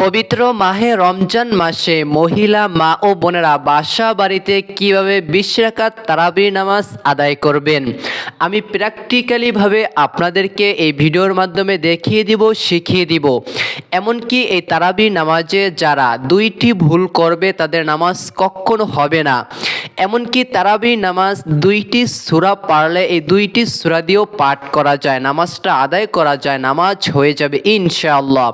পবিত্র মাহে রমজান মাসে মহিলা মা ও বোনেরা বাসা বাড়িতে কিভাবে 20 রাকাত তারাবির নামাজ আদায় করবেন, আমি প্র্যাকটিক্যালিভাবে আপনাদেরকে এই ভিডিওর মাধ্যমে দেখিয়ে দিব, শিখিয়ে দিব। এমনকি এই তারাবির নামাজে যারা দুইটি ভুল করবে তাদের নামাজ কখনো হবে না। এমনকি তারাবির নামাজ দুইটি সূরা পারলে এই দুইটি সূরা দিয়েও পাঠ করা যায়, নামাজটা আদায় করা যায়, নামাজ হয়ে যাবে ইনশাআল্লাহ।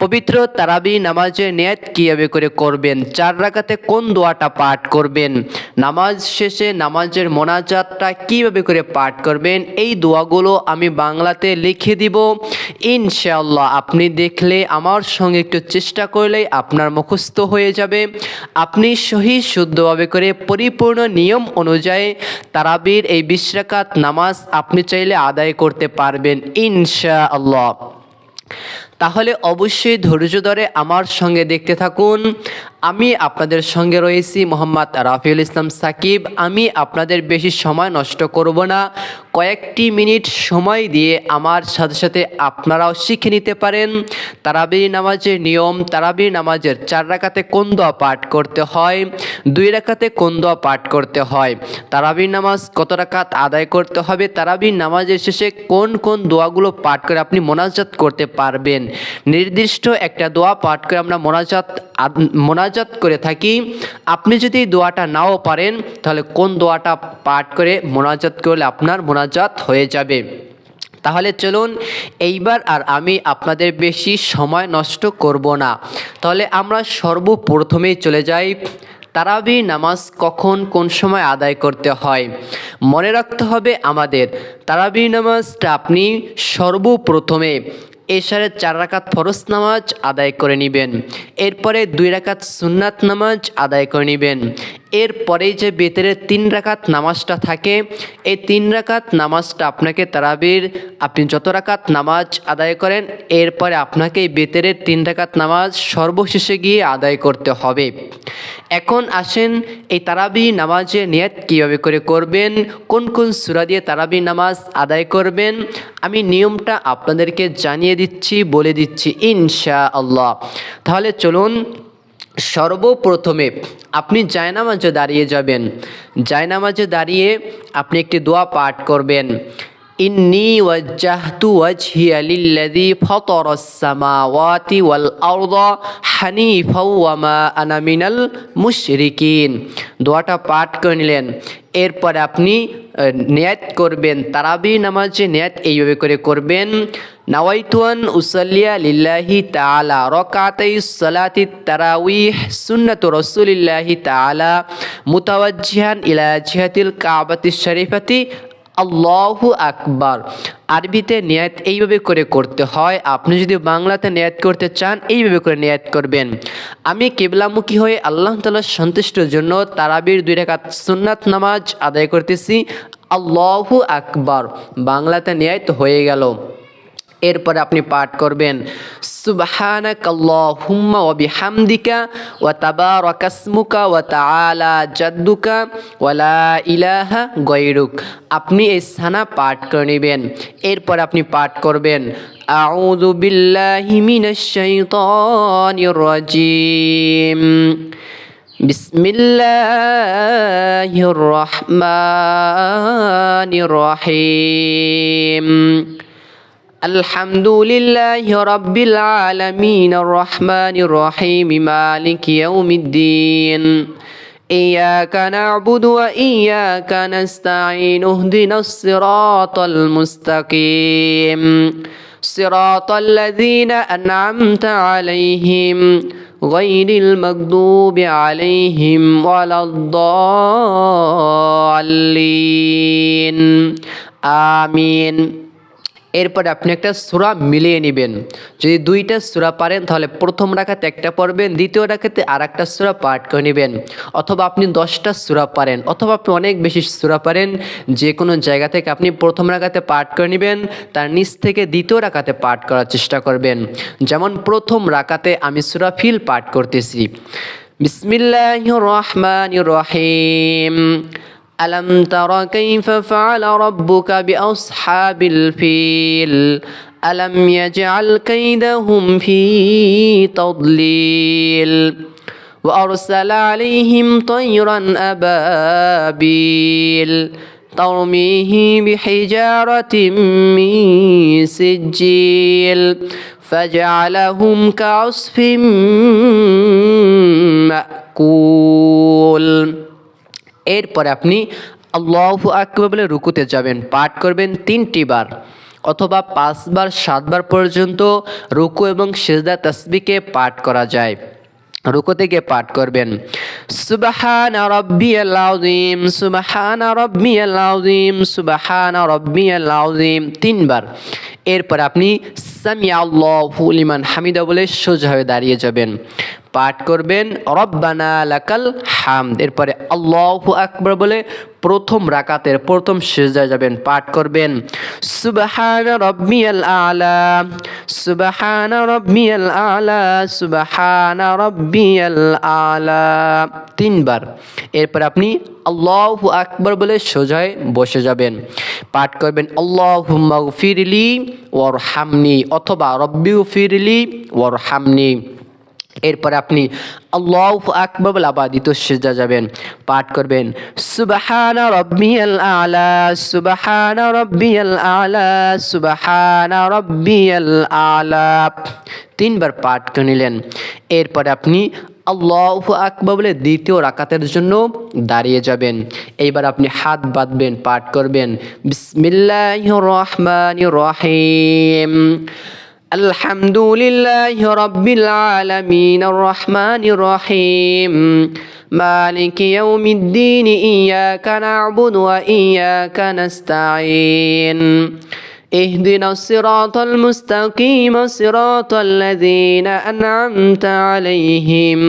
পবিত্র তারাবির নামাজের নিয়ত কীভাবে করে করবেন, 4 রাকাতে কোন দোয়াটা পাঠ করবেন, নামাজ শেষে নামাজের মোনাজাতটা কীভাবে করে পাঠ করবেন, এই দোয়াগুলো আমি বাংলাতে লিখে দিব ইনশাআল্লাহ। আপনি দেখলে আমার সঙ্গে একটু চেষ্টা করলেই আপনার মুখস্থ হয়ে যাবে। আপনি সহি শুদ্ধভাবে করে পরিপূর্ণ নিয়ম অনুযায়ী তারাবির এই 20 রাকাত নামাজ আপনি চাইলে আদায় করতে পারবেন ইনশাআল্লাহ। তাহলে অবশ্যই ধৈর্য ধরে আমার সঙ্গে দেখতে থাকুন। আমি আপনাদের সঙ্গে রয়েছি মোহাম্মদ রাফিউল ইসলাম সাকিব। আমি আপনাদের বেশি সময় নষ্ট করব না, কয়েকটি মিনিট সময় দিয়ে আমার সাথে সাথে আপনারাও শিখে নিতে পারেন তারাবির নামাজের নিয়ম, তারাবির নামাজের 4 রাকাতে কোন দোয়া পাঠ করতে হয়, 2 রাকাতে কোন দোয়া পাঠ করতে হয়, তারাবির নামাজ কত রাকাত আদায় করতে হবে, তারাবির নামাজের শেষে কোন কোন দোয়াগুলো পাঠ করে আপনি মোনাজাত করতে পারবেন। নির্দিষ্ট একটা দোয়া পাঠ করে আমরা মোনাজাত করে থাকি। আপনি যদি দোয়াটা নাও পারেন তাহলে কোন দোয়াটা পাঠ করে মোনাজাত করলে আপনার মোনাজাত হয়ে যাবে। তাহলে চলুন এইবার আর আমি আপনাদের বেশি সময় নষ্ট করব না। তাহলে আমরা সর্বপ্রথমেই চলে যাই তারাবির নামাজ কখন কোন সময় আদায় করতে হয়। মনে রাখতে হবে আমাদের তারাবির নামাজটা আপনি সর্বপ্রথমে এশারের 4 রাকাত ফরজ নামাজ আদায় করে নেবেন, এরপরে 2 রাকাত সুন্নাত নামাজ আদায় করে নেবেন, এরপরে যে বেতেরের 3 রাকাত নামাজটা থাকে এই 3 রাকাত নামাজটা আপনাকে তারাবির আপনি যত রাকাত নামাজ আদায় করেন এরপরে আপনাকে এই বেতেরের 3 রাকাত নামাজ সর্বশেষে গিয়ে আদায় করতে হবে। এখন আসেন এই তারাবির নামাজের নিয়ত কীভাবে করে করবেন, কোন কোন সূরা দিয়ে তারাবির নামাজ আদায় করবেন, আমি নিয়মটা আপনাদেরকে জানিয়ে দিচ্ছি, বলে দিচ্ছি ইনশাআল্লাহ। তাহলে চলুন সর্বপ্রথমে আপনি জায়নামাজে দাঁড়িয়ে যাবেন। জায়নামাজে দাঁড়িয়ে আপনি একটি দোয়া পাঠ করবেন, ইন্নী ওয়াজ্জাহতু ওয়াজহিয়া লিল্লাযী ফাতারাস সামাওয়াতি ওয়াল আরদা হানিফাও ওয়া মা আনা মিনাল মুশরিকিন। দোয়াটা পাঠ করে নিলেন, এরপরে আপনি নিয়ত করবেন তারাবির নামাজে নিয়ত এইভাবে করে করবেন, নাওয়াইতু আন উসাল্লিয়া লিল্লাহি তাআলা রাকাতাইস সালাতিত তারাউইহ সুন্নাতু রাসূলিল্লাহি তাআলা মুতাওয়াজ্জিহান ইলা জিহাতিল কাবাতিশ শরীফাতি আল্লাহু আকবার। আরবিতে নিয়ত এইভাবে করে করতে হয়, আপনি যদি বাংলাতে নিয়ত করতে চান এইভাবে করে নিয়ত করবেন, আমি কিবলামুখী হয়ে আল্লাহ তাআলার সন্তুষ্টির জন্য তারাবির 2 রাকাত সুন্নাত নামাজ আদায় করতেছি, আল্লাহু আকবার। বাংলাতে নিয়ত হয়ে গেল। এরপরে আপনি পাঠ করবেন সুবহানাকাল্লাহুম্মা ওয়া বিহামদিকা ওয়া তাবারাকাসমুকা ওয়া তাআলা জাদ্দুকা ওয়া লা ইলাহা গায়রুক। আপনি এই সানা পাঠ করে নেবেন। এরপর আপনি পাঠ করবেন আউযু বিল্লাহি মিনাশ শাইতানির রাজিম, বিসমিল্লাহির রহমানির রহিম, আলহামদুলিল্লাহি রাব্বিল আলামিন আর রহমানির রহিম মালিকি ইয়াউমিদ্দিন, ইয়্যাকা না'বুদু ওয়া ইয়্যাকা নাস্তাঈন, ইহদিনাস সিরাতাল মুস্তাকিম, সিরাতাল লাযীনা আন'আমতা আলাইহিম গায়রিল মাগদুবি আলাইহিম ওয়ালাদ-দাল্লিন, আমিন। এরপরে আপনি একটা সূরা মিলিয়ে নেবেন। যদি 2টা সূরা পারেন তাহলে প্রথম রাকাতে একটা পড়বেন, দ্বিতীয় রাকাতে আরেকটা সূরা পাঠ করে নেবেন, অথবা আপনি 10টা সূরা পারেন, অথবা আপনি অনেক বেশি সূরা পারেন, যে কোনো জায়গা থেকে আপনি প্রথম রাকাতে পাঠ করে নেবেন, তার নিচ থেকে দ্বিতীয় রাকাতে পাঠ করার চেষ্টা করবেন। যেমন প্রথম রাকাতে আমি সূরা ফিল পাঠ করতেছি, বিসমিল্লাহির রহমানির রহিম, ألم تر كيف فعل ربك بأصحاب الفيل ألم يجعل كيدهم في تضليل وأرسل عليهم طيرا أبابيل ترميهم بحجارة من سجيل فجعلهم كعصف মাকুল। এরপরে আপনি আল্লাহু আকবার বলে রুকুতে যাবেন, পাঠ করবেন 3টি বার অথবা 5 বার 7 বার পর্যন্ত রুকু এবং সিজদা তাসবিহকে পাঠ করা যায়। রুকুতে গিয়ে পাঠ করবেন সুবহানা রাব্বিয়াল আযীম, সুবহানা রাব্বিয়াল আযীম, সুবহানা রাব্বিয়াল আযীম 3 বার। এরপর আপনি সামিআল্লাহু লিমান হামিদা বলে সোজা হয়ে দাঁড়িয়ে যাবেন, পাঠ করবেন রব্বানা লাকাল হামদ। এরপরে আল্লাহু আকবার বলে প্রথম রাকাতের প্রথম সিজদায় যাবেন, পাঠ করবেন সুবহানা রাব্বিয়াল আলা, সুবহানা রাব্বিয়াল আলা, সুবহানা রাব্বিয়াল আলা 3 বার। এরপর আপনি আল্লাহু আকবার বলে সোজা হয়ে বসে যাবেন, পাঠ করবেন আল্লাহুম্মা গফিরলি ওয়ারহামনি অথবা রব্বিগফিরলি ওয়ারহামনি। এরপর আপনি আল্লাহু আকবার বলে আবার দ্বিতীয় সিজদা যাবেন, পাঠ করবেন সুবহানা রাব্বিয়াল আলা, সুবহানা রাব্বিয়াল আলা, সুবহানা রাব্বিয়াল আলা 3 বার পাঠ করে নিলেন। এরপরে আপনি আল্লাহু আকবার বলে দ্বিতীয় রাকাতের জন্য দাঁড়িয়ে যাবেন। এইবার আপনি হাত বাঁধবেন, পাঠ করবেন বিসমিল্লাহির রহমানির রহিম আলহামদুলিল্লাহি রাব্বিল আলামিন আর রহমানির রহিম মালিকি ইয়াউমিদ্দিন ইয়াকা না'বুদু ওয়া ইয়াকা নাস্তাঈন اهدنا الصراط المستقيم صراط الذين أنعمت عليهم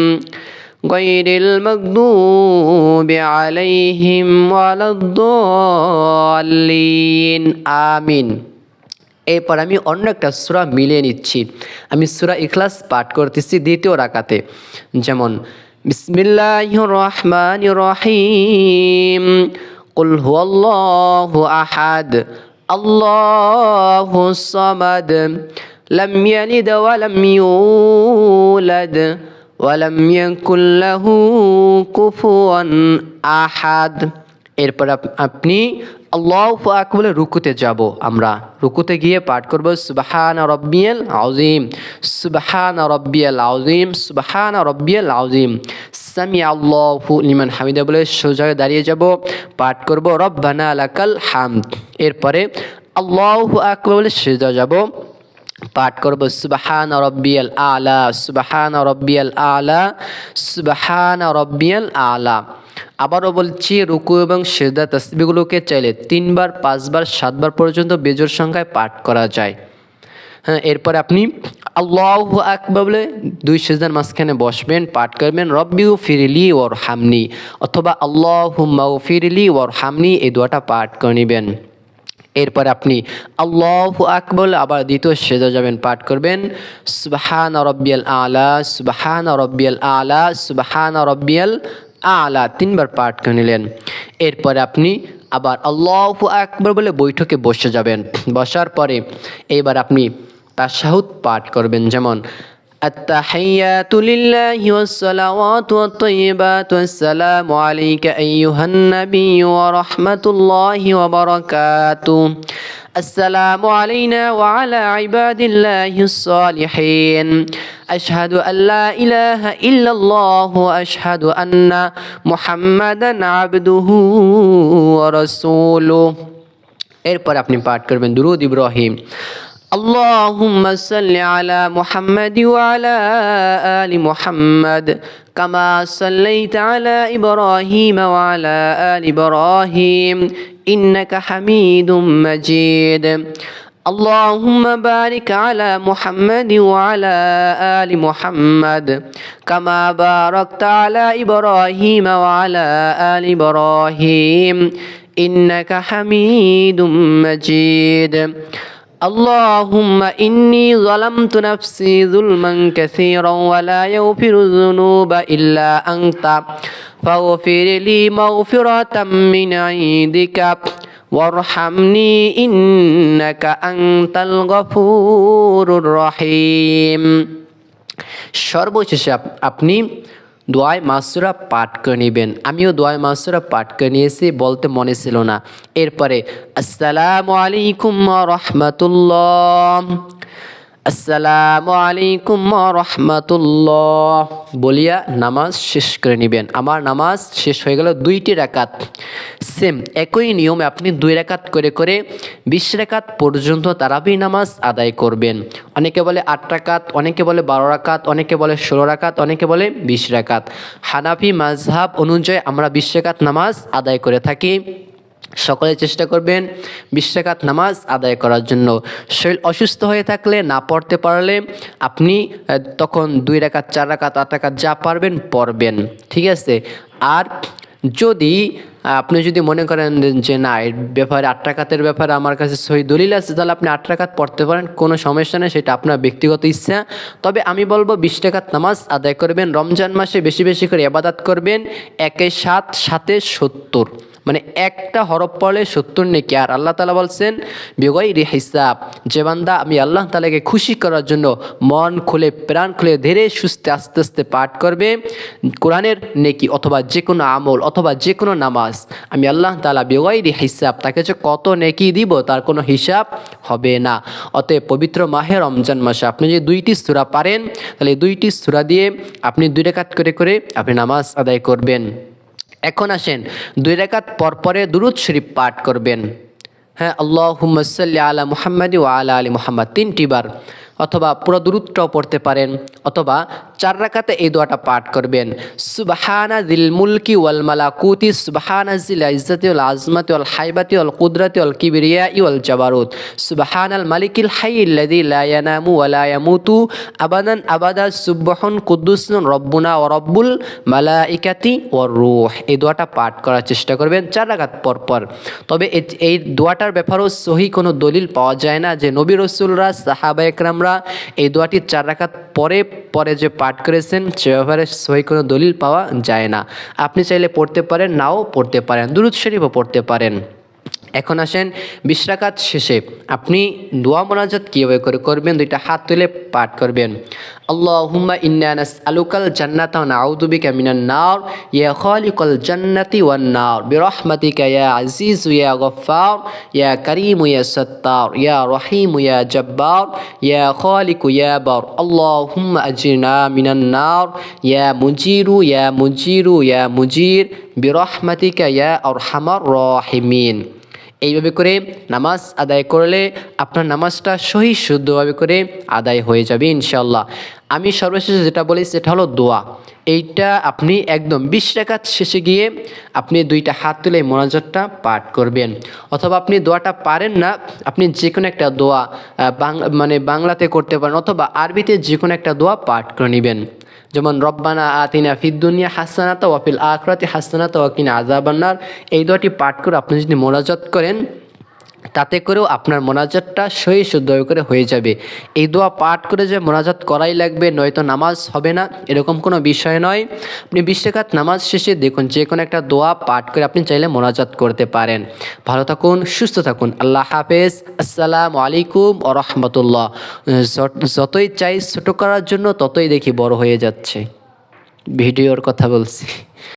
غير المغضوب عليهم ولا الضالين آمين। এরপর আমি অন্য একটা সূরা মিলিয়ে নিচ্ছি। আমি সূরা ইখলাস পাঠ করতেছি দ্বিতীয় রাকাতে, যেমন বিসমিল্লাহির রহমানির রহিম কুল হুয়াল্লাহু আহাদ আল্লাহুস সামাদ লাম ইয়ালিদ ওয়া লাম ইউলাদ ওয়া লাম ইয়াকুল লাহু কুফুয়ান আহাদ। এরপর আপনি আল্লাহু আকবার বলে রুকুতে যাব। আমরা রুকুতে গিয়ে পাঠ করব সুবহানা রাব্বিয়াল আযীম, সুবহানা রাব্বিয়াল আযীম, সুবহানা রাব্বিয়াল আযীম। সামিআল্লাহু লিমান হামিদা বলে সোজা হয়ে দাঁড়িয়ে যাব, পাঠ করব রব্বানা লাকাল হামদ। এরপরে আল্লাহু আকবার বলে সিজদা যাব, পাঠ করব সুবহানা রাব্বিয়াল আলা, সুবহানা রাব্বিয়াল আলা, সুবহানা রাব্বিয়াল আলা। আবারও বলছি, রুকু এবং সিজদা তাসবিহগুলোকে চাইলে 3 বার 5 বার 7 বার পর্যন্ত বেজোড় সংখ্যায় পাঠ করা যায়। হ্যাঁ, এরপর আপনি আল্লাহু আকবার বলে 2 সিজদার মাঝখানে বসবেন, পাঠ করবেন রব্বিগফিরলি ওয়ারহামনি অথবা আল্লাহুম্মা গফিরলি ওয়ারহামনি, এই দোয়াটা পাঠ করে নেবেন। এরপর আপনি আল্লাহু আকবার আবার দ্বিতীয় সিজদা যাবেন, পাঠ করবেন সুবহানা রাব্বিয়াল আলা, সুবহানা রাব্বিয়াল আলা, সুবহানা রাব্বিয়াল আলা 3 বার পাঠ করে নিলেন। এরপরে আপনি আবার আল্লাহু আকবার বলে বৈঠকে বসে যাবেন। বসার পরে এইবার আপনি তাশাহুদ পাঠ করবেন, যেমন আত্তাহিয়াতু লিল্লাহি ওয়াস সালাওয়াতু ওয়াত তাইয়্যিবাতু আসসালামু আলাইকা আইয়ুহান নাবিয়্যু ওয়া রাহমাতুল্লাহি ওয়া বারাকাতুহু আসসালামু আলাইনা ওয়া আলা ইবাদিল্লাহিস সালিহিন আশহাদু আল্লা ইলাহা ইল্লাল্লাহ ওয়া আশহাদু আন্না মুহাম্মাদান আবদুহু ওয়া রাসূলুহু। এরপর আপনি পাঠ করবেন দুরূদ ইব্রাহিম আল্লাহুম্মা সাল্লি আলা মুহাম্মাদি ওয়া আলা আলি মুহাম্মাদ কামা সাল্লাইতা আলা ইব্রাহিম ওয়া আলা আলি ইব্রাহিম ইন্নাকা হামিদুম মাজিদ। اللهم بارك على محمد وعلى آل محمد كما باركت على إبراهيم وعلى آل إبراهيم إنك حميد مجيد। اللهم إني ظلمت نفسي ظلما كثيرا ولا يغفر الذنوب إلا أنت ফাগফিরলি মাগফিরাতাম মিন ইনদিকা ওয়ারহামনি ইন্নাকা আনতাল গফুরুর রহিম। সর্বশেষে আপনি দোয়ায় মাসুরা পাঠ করে নেবেন। আমিও দোয়ায় মাসুরা পাঠ করে নিয়েছি, বলতে মনে ছিল না। এরপরে আসসালামু আলাইকুম ওয়া রাহমাতুল্লাহ, আসসালামু আলাইকুম ওয়া রাহমাতুল্লাহ বলিয়া নামাজ শেষ করে নেবেন। আমার নামাজ শেষ হয়ে গেল 2টি রাকাত। সেম একই নিয়মে আপনি 2 রাকাত করে করে 20 রাকাত পর্যন্ত তারাবি নামাজ আদায় করবেন। অনেকে বলে 8 রাকাত, অনেকে বলে 12 রাকাত, অনেকে বলে 16 রাকাত, অনেকে বলে 20 রাকাত। হানাফি মাযহাব অনুযায়ী আমরা 20 রাকাত নামাজ আদায় করে থাকি। সকলে চেষ্টা করবেন 20 রাকাত নামাজ আদায় করার জন্য। শরীর অসুস্থ হয়ে থাকলে, না পড়তে পারলে আপনি তখন 2 রাকাত, 4 রাকাত, 8 রাকাত যা পারবেন পড়বেন, ঠিক আছে। আর যদি আপনি যদি মনে করেন যে না এর ব্যাপারে 8 রাকাতের ব্যাপারে আমার কাছে সহি দলিল আছে, তাহলে আপনি 8 রাকাত পড়তে পারেন, কোনো সমস্যা নেই, সেটা আপনার ব্যক্তিগত ইচ্ছা। তবে আমি বলবো 20 রাকাত নামাজ আদায় করবেন। রমজান মাসে বেশি বেশি করে ইবাদত করবেন। 1 7 7 70, মানে একটা হরফ পড়লে 70 নেকি। আর আল্লাহ তাআলা বলছেন বিগয়রি হিসাব, যে বান্দা আমি আল্লাহ তাআলাকে খুশি করার জন্য মন খুলে প্রাণ খুলে ধীরে সুস্থে আস্তে আস্তে পাঠ করবে কোরআনের নেকি অথবা যে কোনো আমল অথবা যে কোনো নামাজ, আমি আল্লাহ তাআলা বিগয়রি হিসাব তাকে যে কত নেকি দিব তার কোনো হিসাব হবে না। অতএব পবিত্র মাহে রমজান মাসে আপনি যদি 2টি সূরা পারেন, তাহলে 2টি সূরা দিয়ে আপনি 2 রাকাত করে করে আপনি নামাজ আদায় করবেন। এখন আসেন 2 রাকাত পর পরে দুরূদ শরীফ পাঠ করবেন। হ্যাঁ, আল্লাহুম্মা সাল্লি আলা মুহাম্মাদ ওয়া আলা আলি মুহাম্মাদ 3টি বার, অথবা পুরো দুরূদটাও পড়তে পারেন, অথবা 4 রাকাতে এই দোয়াটা পাঠ করবেন। সুবহানা যিল মুলকি ওয়াল মালাকুতি সুবহানা যিল ইজ্জতি ওয়াল আজমাতি ওয়াল হাইবাতি ওয়াল কুদরাতি ওয়াল কিবরিয়াই ওয়াল জাবারুত সুবহানাল মালিকিল হাইয়্যিল লাযী লা ইয়ানামু ওয়া লা ইয়ামুতু আবাদান আবাদা সুবহান কুদ্দুসুন রব্বুনা ওয়া রব্বুল মালাইকাতি ওয়ার রূহ। এই দোয়াটা পাঠ করার চেষ্টা করবেন 4 রাকাত পর পর। তবে এই দোয়াটার ব্যাপারেও সহি কোনো দলিল পাওয়া যায় না যে নবী রাসূলরা, সাহাবায়ে কেরামরা এই দোয়াটি 4 রাকাত পরে পরে যে পাঠ করেছেন সে ব্যাপারে সহি কোনো দলিল পাওয়া যায় না। আপনি চাইলে পড়তে পারেন, নাও পড়তে পারেন, দুরূদ শরীফও পড়তে পারেন। এখন আসেন 20 রাকাত শেষে আপনি দোয়া মোনাজাত কীভাবে করে করবেন, 2টা হাত তুলে পাঠ করবেন। আল্লাহুম্মা ইন্না নাসআলুকাল জান্নাতা ওয়া নাউযু বিকা মিনান নার ইয়া খালিকাল জান্নাতি ওয়ান নার বিরহমাতিকা ইয়া আজিজ ইয়া গফফার ইয়া কারীম ইয়া সাত্তার ইয়া রহিম ইয়া জব্বার ইয়া খালিক ইয়া বার আল্লাহুম্মা আজিরনা মিনান নার ইয়া মুজিরু ইয়া মুজিরু ইয়া মুজির বিরহমাতিকা ইয়া আরহামার রাহিমিন। এইভাবে করে নামাজ আদায় করলে আপনার নামাজটা সহি শুদ্ধভাবে করে আদায় হয়ে যাবে ইনশাআল্লাহ। আমি সর্বশেষে যেটা বলি সেটা হলো দোয়া। এইটা আপনি একদম 20 রাকাত শেষে গিয়ে আপনি 2টা হাত তুলে মোনাজাতটা পাঠ করবেন, অথবা আপনি দোয়াটা পারেন না, আপনি যে কোনো একটা দোয়া বাংলাতে করতে পারেন, অথবা আরবিতে যে কোনো একটা দোয়া পাঠ করে নেবেন। যেমন রব্বানা আতিনা ফিদ দুনিয়া হাসানাতা ওয়া ফিল আখিরাতি হাসানাতা ওয়া কিনা আযাবান্নার, এই দোয়াটি পাঠ করে আপনি যদি মোনাজাত করেন তাতে করেও আপনার মোনাজাতটা সহি শুদ্ধ করে হয়ে যাবে। এই দোয়া পাঠ করে যে মোনাজাত করাই লাগবে নয়তো নামাজ হবে না, এরকম কোনো বিষয় নয়। আপনি 20 রাকাত নামাজ শেষে দেখুন যে কোনো একটা দোয়া পাঠ করে আপনি চাইলে মোনাজাত করতে পারেন। ভালো থাকুন, সুস্থ থাকুন, আল্লাহ হাফেজ, আসসালামু আলাইকুম ওয়া রাহমাতুল্লাহ। যতই চাই ছোটো করার জন্য ততই দেখি বড় হয়ে যাচ্ছে। ভিডিওর কথা বলছি।